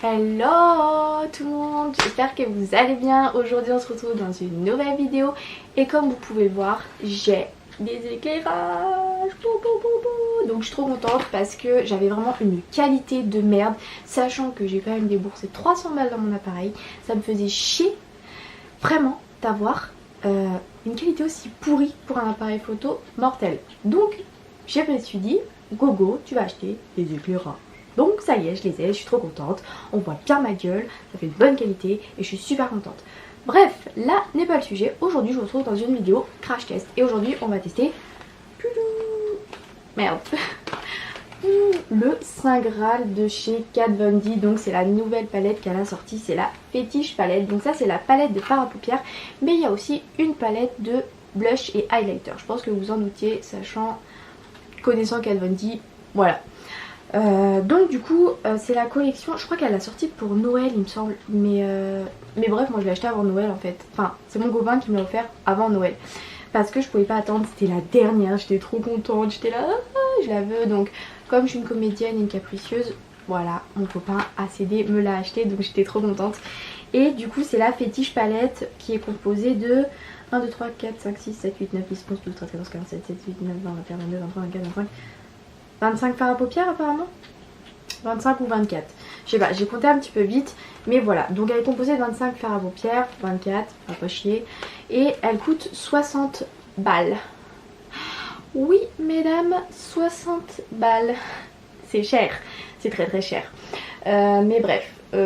Hello tout le monde, j'espère que vous allez bien. Aujourd'hui on se retrouve dans une nouvelle vidéo et comme vous pouvez le voir, j'ai des éclairages. Donc je suis trop contente parce que j'avais vraiment une qualité de merde, sachant que j'ai quand même déboursé 300 balles dans mon appareil. Ça me faisait chier vraiment d'avoir une qualité aussi pourrie pour un appareil photo mortel. Donc je me suis dit, gogo, tu vas acheter des éclairages. Donc ça y est, je les ai, je suis trop contente. On voit bien ma gueule, ça fait de bonne qualité et je suis super contente. Bref, là n'est pas le sujet. Aujourd'hui je vous retrouve dans une vidéo crash test. Et aujourd'hui on va tester merde le Saint Graal de chez Kat Von D. Donc c'est la nouvelle palette qu'elle a sortie, c'est la Fétiche palette. Donc ça c'est la palette de fard à paupières. Mais il y a aussi une palette de blush et highlighter. Je pense que vous en doutiez, sachant, connaissant Kat Von D, voilà. Donc du coup c'est la collection, je crois qu'elle l'a sortie pour Noël il me semble, mais bref moi je l'ai acheté avant Noël en fait, enfin c'est mon copain qui me l'a offert avant Noël parce que je pouvais pas attendre, c'était la dernière, j'étais trop contente, j'étais là, je la veux. Donc comme je suis une comédienne et une capricieuse, voilà, mon copain a cédé, me l'a acheté, donc j'étais trop contente. Et du coup c'est la Fétiche palette qui est composée de 1, 2, 3, 4, 5, 6, 7, 8, 9, 10, 11, 12, 13, 14, 15, 17, 18, 19, 20, 21, 22, 23, 24, 25... 25 fards à paupières apparemment, 25 ou 24, je sais pas, j'ai compté un petit peu vite, mais voilà. Donc elle est composée de 25 fards à paupières, 24, pas chier, et elle coûte 60 balles. Oui mesdames, 60 balles, c'est cher, c'est très très cher. Mais bref, on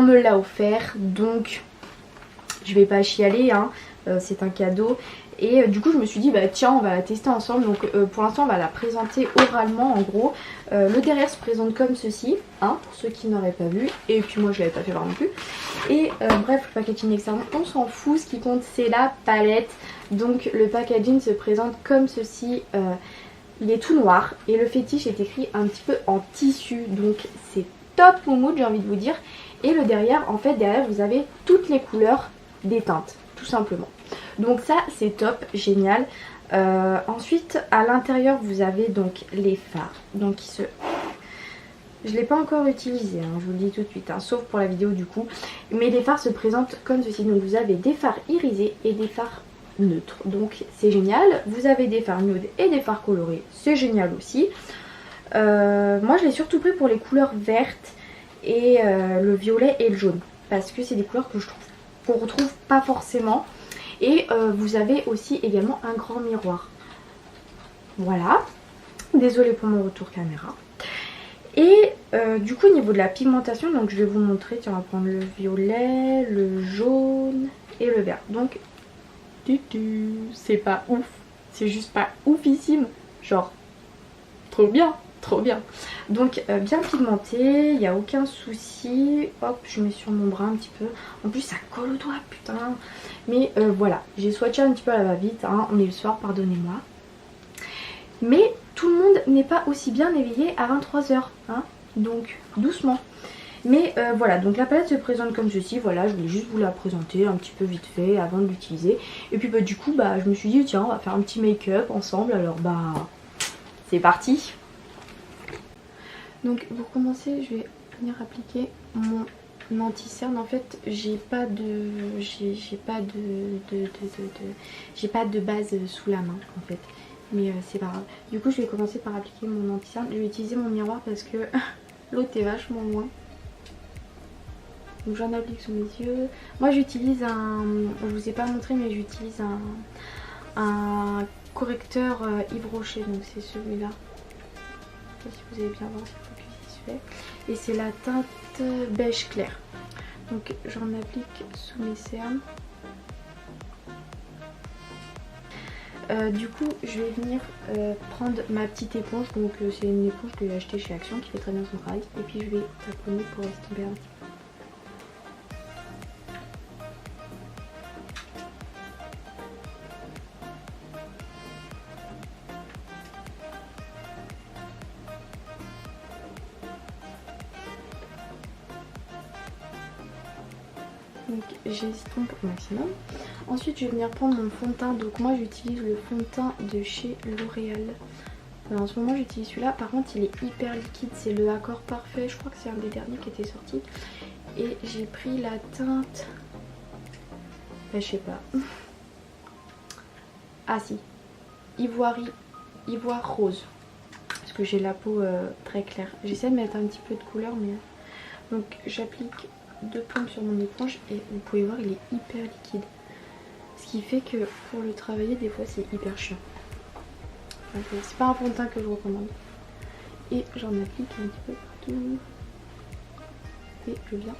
me l'a offert, donc je vais pas chialer, hein. C'est un cadeau. Et du coup je me suis dit bah tiens on va la tester ensemble. Donc pour l'instant on va la présenter oralement en gros. Le derrière se présente comme ceci, hein, pour ceux qui n'auraient pas vu. Et puis moi je l'avais pas fait voir non plus. Et bref, le packaging externe on s'en fout, ce qui compte c'est la palette. Donc le packaging se présente comme ceci, il est tout noir et le Fétiche est écrit un petit peu en tissu. Donc c'est top moumoute, j'ai envie de vous dire. Et le derrière, en fait derrière vous avez toutes les couleurs des teintes, tout simplement. Donc ça c'est top, génial. Ensuite à l'intérieur vous avez donc les fards. Donc je ne l'ai pas encore utilisé, hein, je vous le dis tout de suite, hein, sauf pour la vidéo du coup. Mais les fards se présentent comme ceci. Donc vous avez des fards irisés et des fards neutres. Donc c'est génial. Vous avez des fards nude et des fards colorés. C'est génial aussi. Moi je l'ai surtout pris pour les couleurs vertes et le violet et le jaune. Parce que c'est des couleurs que je trouve qu'on retrouve pas forcément. Et vous avez aussi également un grand miroir. Voilà. Désolée pour mon retour caméra. Et du coup au niveau de la pigmentation, donc je vais vous montrer. Tiens, on va prendre le violet, le jaune et le vert. Donc c'est pas ouf. C'est juste pas oufissime. Genre trop bien. Trop bien. Donc bien pigmenté, il n'y a aucun souci. Hop, je mets sur mon bras un petit peu. En plus ça colle au doigt, putain. Mais voilà, j'ai swatché un petit peu à la va-vite, hein. On est le soir, pardonnez-moi. Mais tout le monde n'est pas aussi bien éveillé à 23 h, hein. Donc doucement. Mais voilà, donc la palette se présente comme ceci. Voilà, je voulais juste vous la présenter un petit peu vite fait avant de l'utiliser. Et puis bah du coup, bah je me suis dit tiens, on va faire un petit make-up ensemble. Alors bah c'est parti. Donc pour commencer je vais venir appliquer mon anti-cerne. En fait j'ai pas de base sous la main en fait, mais c'est pas grave. Du coup je vais commencer par appliquer mon anti-cerne. Je vais utiliser mon miroir parce que l'autre est vachement loin. Donc j'en applique sur mes yeux. Moi j'utilise un, je vous ai pas montré mais j'utilise un correcteur Yves Rocher, donc c'est celui-là. Je sais pas si vous allez bien voir, c'est focus visuel. Et c'est la teinte beige clair. Donc j'en applique sous mes cernes. Du coup je vais venir prendre ma petite éponge. Donc c'est une éponge que j'ai achetée chez Action qui fait très bien son travail. Et puis je vais taponner pour estomper un petit peu. Donc j'estompe au maximum. Ensuite je vais venir prendre mon fond de teint. Donc moi j'utilise le fond de teint de chez L'Oréal. En ce moment j'utilise celui-là, par contre il est hyper liquide, c'est le Accord Parfait, je crois que c'est un des derniers qui était sorti. Et j'ai pris la teinte, je sais pas, ah si, ivoire rose, parce que j'ai la peau très claire. J'essaie de mettre un petit peu de couleur, mais donc j'applique 2 pompes sur mon éponge et vous pouvez voir il est hyper liquide. Ce qui fait que pour le travailler des fois c'est hyper chiant. C'est pas un fond de teint que je recommande. Et j'en applique un petit peu partout. Et je viens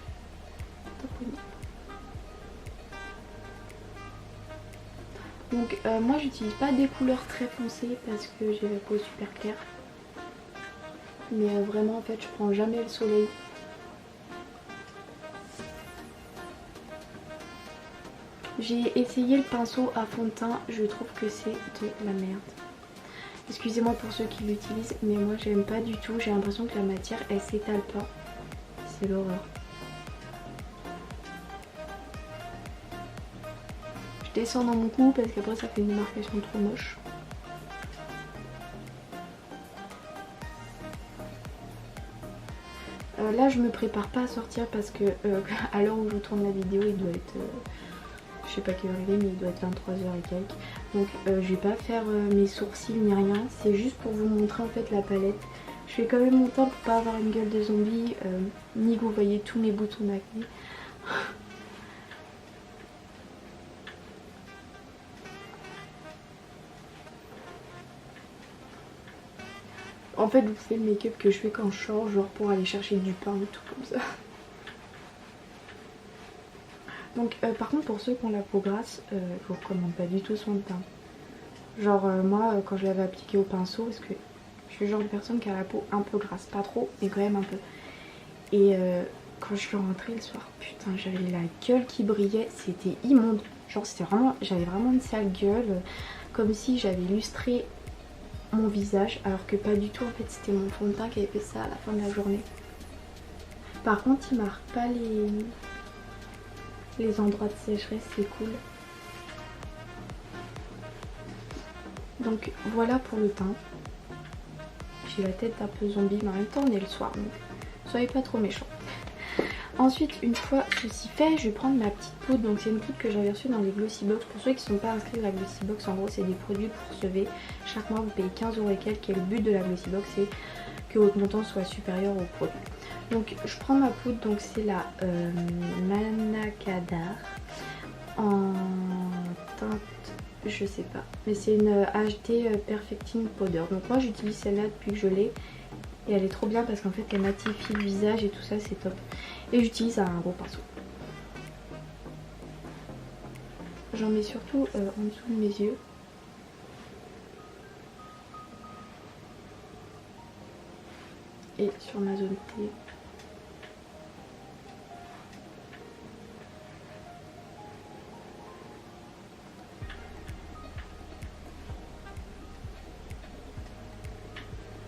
tamponner. Donc moi j'utilise pas des couleurs très foncées parce que j'ai la peau super claire. Mais vraiment en fait je prends jamais le soleil. J'ai essayé le pinceau à fond de teint, je trouve que c'est de la merde. Excusez-moi pour ceux qui l'utilisent, mais moi j'aime pas du tout. J'ai l'impression que la matière elle s'étale pas. C'est l'horreur. Je descends dans mon cou parce qu'après ça fait une démarcation trop moche. Là je me prépare pas à sortir parce que à l'heure où je tourne la vidéo il doit être... je sais pas quelle heure il est mais il doit être 23 h et quelques. Donc je vais pas faire mes sourcils ni rien. C'est juste pour vous montrer en fait la palette. Je fais quand même mon temps pour pas avoir une gueule de zombie. Ni que vous voyez tous mes boutons d'acné. En fait vous faites le make-up que je fais quand je sors, genre pour aller chercher du pain et tout comme ça. Donc par contre pour ceux qui ont la peau grasse, je vous recommande pas du tout son teint. Genre moi quand je l'avais appliqué au pinceau, parce que je suis le genre de personne qui a la peau un peu grasse, pas trop mais quand même un peu. Et quand je suis rentrée le soir, putain j'avais la gueule qui brillait, c'était immonde. Genre c'était vraiment, j'avais vraiment une sale gueule, comme si j'avais lustré mon visage alors que pas du tout, en fait c'était mon fond de teint qui avait fait ça à la fin de la journée. Par contre il marque pas les endroits de sécheresse, c'est cool. Donc voilà pour le teint. J'ai la tête un peu zombie mais en même temps on est le soir donc soyez pas trop méchants. Ensuite une fois ceci fait, je vais prendre ma petite poudre. Donc c'est une poudre que j'avais reçue dans les Glossy Box. Pour ceux qui ne sont pas inscrits à la Glossy Box, en gros c'est des produits pour recevoir. Chaque mois vous payez 15 € et quelques et le but de la Glossy Box c'est que votre montant soit supérieur au produit. Donc je prends ma poudre, donc c'est la Manakadar en teinte, je sais pas, mais c'est une HD Perfecting Powder. Donc moi j'utilise celle-là depuis que je l'ai et elle est trop bien parce qu'en fait elle matifie le visage et tout ça, c'est top. Et j'utilise un gros pinceau. J'en mets surtout en dessous de mes yeux. Et sur ma zone T.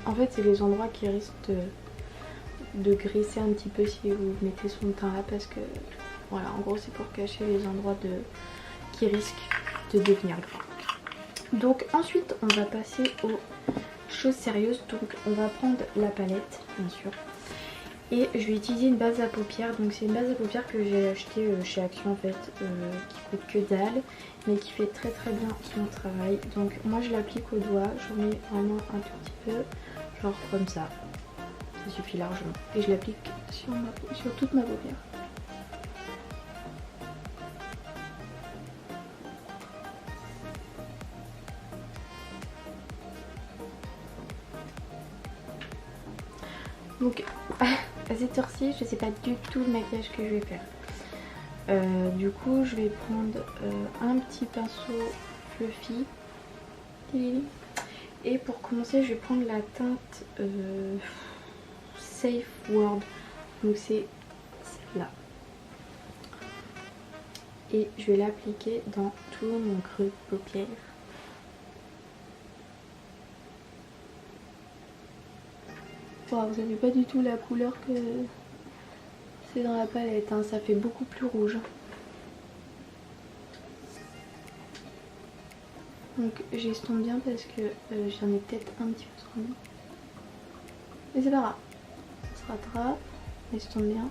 En fait c'est les endroits qui risquent de graisser un petit peu si vous mettez son teint là, parce que voilà, en gros c'est pour cacher les endroits qui risquent de devenir gras. Donc ensuite on va passer aux choses sérieuses. Donc on va prendre la palette bien sûr et je vais utiliser une base à paupières. Donc c'est une base à paupières que j'ai achetée chez Action en fait, qui coûte que dalle mais qui fait très très bien son travail. Donc moi je l'applique au doigt, j'en mets vraiment un tout petit peu, genre comme ça, ça suffit largement, et je l'applique sur toute ma paupière. Donc à cette heure-ci je sais pas du tout le maquillage que je vais faire. Du coup je vais prendre un petit pinceau fluffy et pour commencer je vais prendre la teinte Safe Word, donc c'est celle-là, et je vais l'appliquer dans tout mon creux de paupière. Wow, vous n'avez pas du tout la couleur que c'est dans la palette, hein. Ça fait beaucoup plus rouge. Donc j'estompe bien parce que j'en ai peut-être un petit peu trop mis. Mais c'est pas grave. Ça se rattrape. Estompe bien.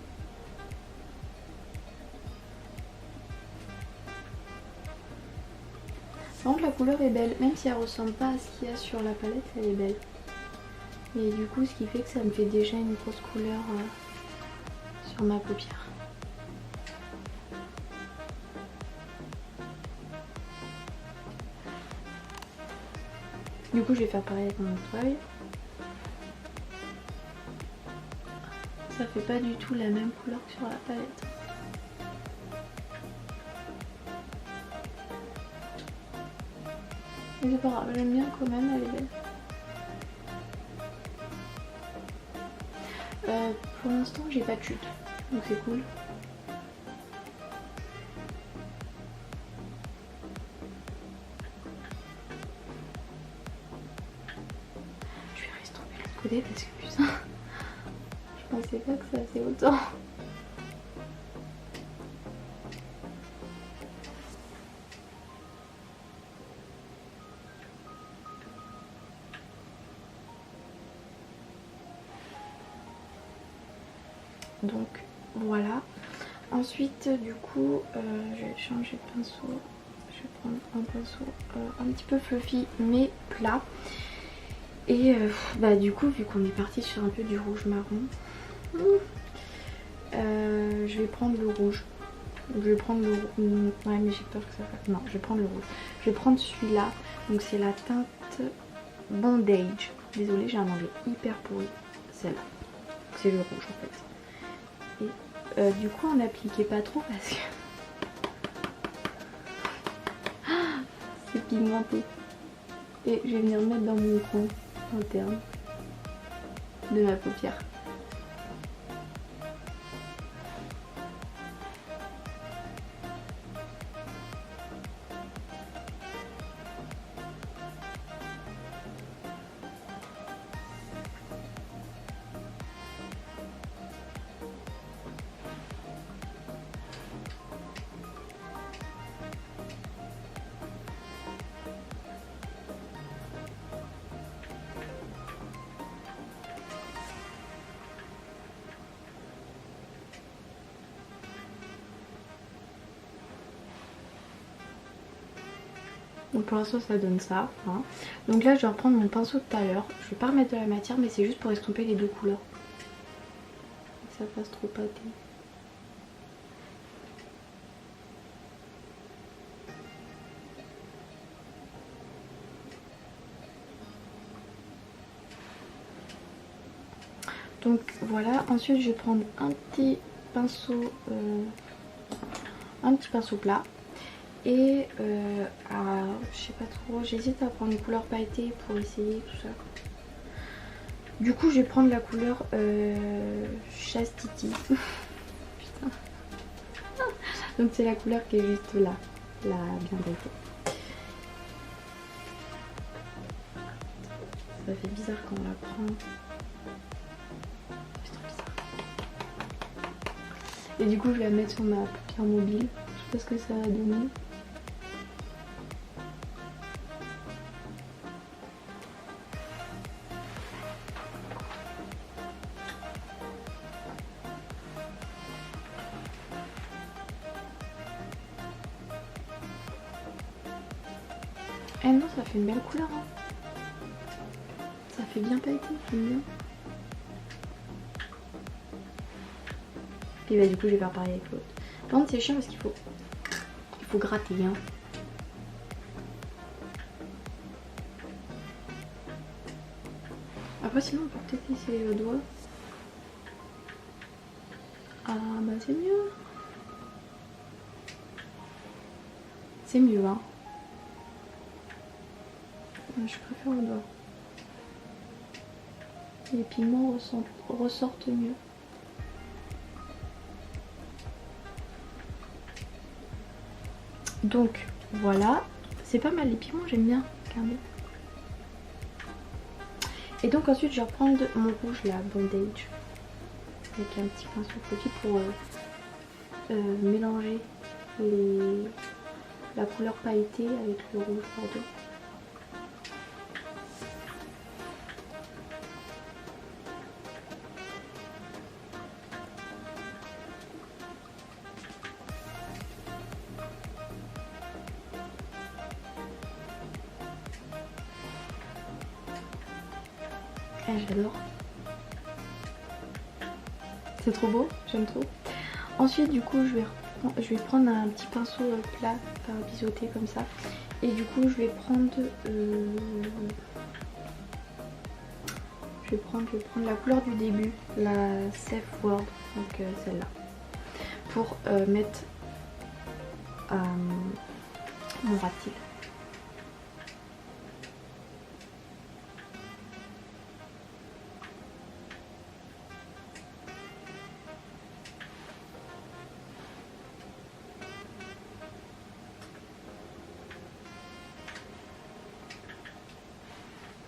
Par contre la couleur est belle. Même si elle ressemble pas à ce qu'il y a sur la palette, elle est belle. Et du coup ce qui fait que ça me fait déjà une grosse couleur sur ma paupière. Du coup je vais faire pareil avec mon autre œil. Ça fait pas du tout la même couleur que sur la palette. Mais c'est pas grave, j'aime bien quand même, elle est belle. Pour l'instant j'ai pas de chute, donc c'est cool. Je vais restomper l'autre côté parce que putain, je pensais pas que ça faisait autant. Donc voilà. Ensuite du coup je vais changer de pinceau. Je vais prendre un pinceau un petit peu fluffy mais plat. Et bah du coup vu qu'on est parti sur un peu du rouge marron, je vais prendre le rouge. Je vais prendre le rouge. Ouais mais j'ai peur que ça fasse. Non, je vais prendre le rouge. Je vais prendre celui-là. Donc c'est la teinte Bondage. Désolée, j'ai un anglais hyper pourri. Celle-là. C'est le rouge en fait. Et du coup on n'appliquait pas trop parce que c'est pigmenté. Et je vais venir mettre dans mon coin interne de ma paupière. Donc pour l'instant ça donne ça. Hein. Donc là je vais reprendre mon pinceau de tout à l'heure. Je vais pas remettre de la matière mais c'est juste pour estomper les deux couleurs. Que ça fasse trop pâté. Donc voilà, ensuite je vais prendre un petit pinceau plat. Et je sais pas trop, j'hésite à prendre une couleur pailletée pour essayer tout ça. Du coup je vais prendre la couleur Chastity. Putain. Donc c'est la couleur qui est juste là, la bien pailletée. Ça fait bizarre quand on la prend. C'est trop bizarre. Et du coup je vais la mettre sur ma paupière mobile. Je sais pas ce que ça va donner. Eh non, ça fait une belle couleur. Hein. Ça fait bien pailleté, j'aime bien. Et bah du coup je vais faire pareil avec l'autre. Par contre c'est chiant parce qu'il faut gratter. Hein. Après sinon on peut peut-être essayer le doigt. Ah bah c'est mieux. C'est mieux hein. Je préfère le doigt. Les pigments ressortent mieux. Donc voilà, c'est pas mal les pigments, j'aime bien. Regardez. Et donc ensuite je vais reprendre mon rouge là, Bondage. Avec un petit pinceau petit pour mélanger la couleur pailletée avec le rouge bordeaux. j'adore. C'est trop beau, j'aime trop. Ensuite du coup je vais prendre un petit pinceau plat, enfin biseauté comme ça. Et du coup je vais prendre la couleur du début, la Safe World, donc celle-là, pour mettre mon ras de cils.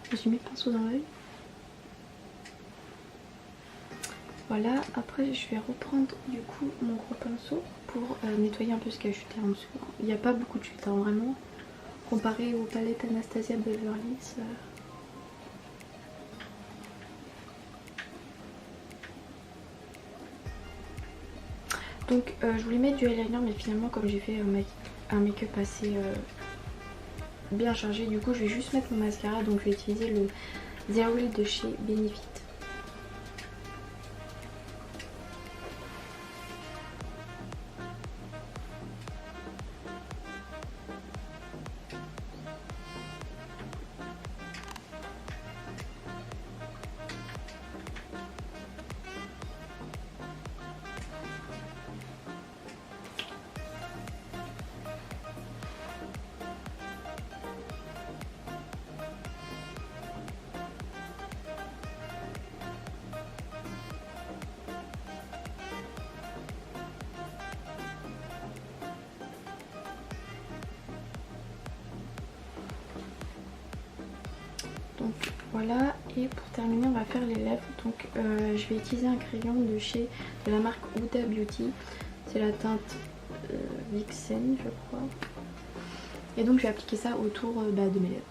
Je me suis mis le pinceau dans l'œil. Voilà, après je vais reprendre du coup mon gros pinceau pour nettoyer un peu ce qui a chuté en dessous. Il n'y a pas beaucoup de chute, hein, vraiment. Comparé aux palettes Anastasia Beverly Hills. Donc je voulais mettre du eyeliner, mais finalement comme j'ai fait un make-up assez bien chargé, du coup je vais juste mettre mon mascara. Donc je vais utiliser le Zero Light de chez Benefit. Donc voilà, et pour terminer on va faire les lèvres. Donc je vais utiliser un crayon de la marque Huda Beauty. C'est la teinte Vixen je crois. Et donc je vais appliquer ça autour de mes lèvres.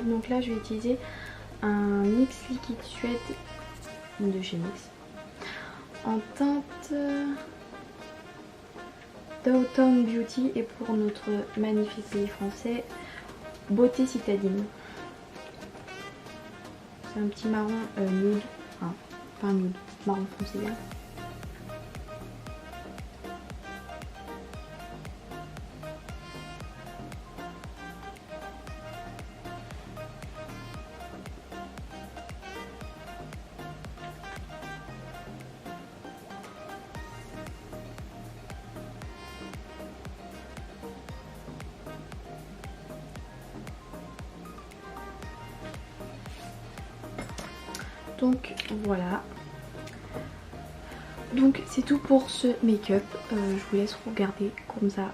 Donc là je vais utiliser un NYX Liquid Suede de chez NYX en teinte Downtown Beauty, et pour notre magnifique pays français, Beauté Citadine. C'est un petit marron nude, enfin pas nude, marron foncé là. Donc voilà. Donc c'est tout pour ce make-up. Je vous laisse regarder comme ça.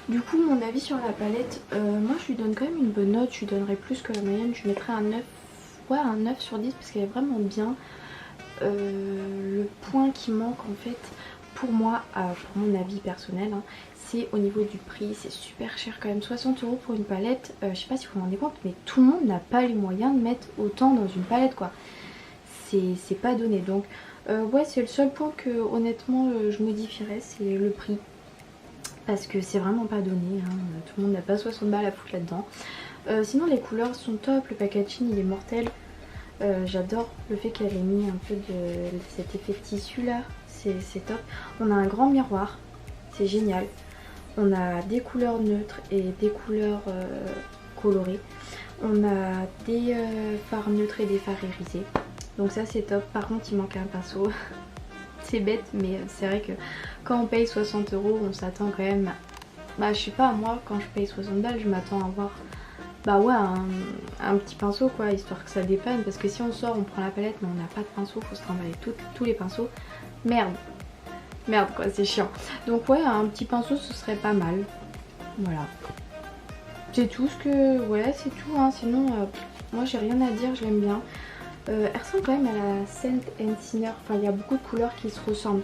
Du coup mon avis sur la palette, moi je lui donne quand même une bonne note. Je lui donnerais plus que la moyenne. Je lui mettrais un 9. Ouais, un 9 sur 10 parce qu'elle est vraiment bien. Le point qui manque en fait pour moi, pour mon avis personnel, hein, c'est au niveau du prix. C'est super cher quand même, 60 € pour une palette. Je sais pas si vous vous rendez compte, mais tout le monde n'a pas les moyens de mettre autant dans une palette quoi. C'est pas donné. Donc ouais, c'est le seul point que honnêtement je modifierais, c'est le prix. Parce que c'est vraiment pas donné, hein. Tout le monde n'a pas 60 balles à foutre là-dedans. Sinon les couleurs sont top, le packaging il est mortel. J'adore le fait qu'elle ait mis un peu de cet effet tissu là, c'est top. On a un grand miroir, c'est génial. On a des couleurs neutres et des couleurs colorées. On a des fards neutres et des fards irisés. Donc ça c'est top. Par contre il manque un pinceau. C'est bête mais c'est vrai que quand on paye 60 € on s'attend quand même... Bah je sais pas, moi quand je paye 60 balles je m'attends à avoir... Bah ouais, un petit pinceau quoi, histoire que ça dépanne. Parce que si on sort, on prend la palette mais on n'a pas de pinceau, faut se trimballer tous les pinceaux. Merde quoi, c'est chiant. Donc ouais, un petit pinceau ce serait pas mal. Voilà. C'est tout ce que... Ouais, c'est tout hein. Sinon, moi j'ai rien à dire, je l'aime bien. Elle ressemble quand même à la Scent and Sinner. Enfin, il y a beaucoup de couleurs qui se ressemblent.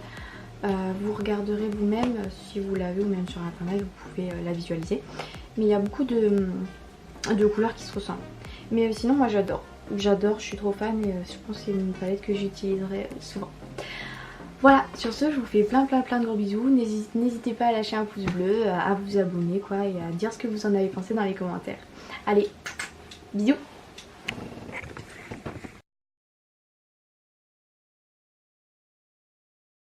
Vous regarderez vous-même si vous l'avez, ou même sur internet vous pouvez la visualiser. Mais il y a beaucoup de couleurs qui se ressemblent. Mais sinon moi j'adore, je suis trop fan et je pense que c'est une palette que j'utiliserai souvent. Voilà, sur ce je vous fais plein de gros bisous. N'hésitez pas à lâcher un pouce bleu, à vous abonner quoi, et à dire ce que vous en avez pensé dans les commentaires. Allez, bisous.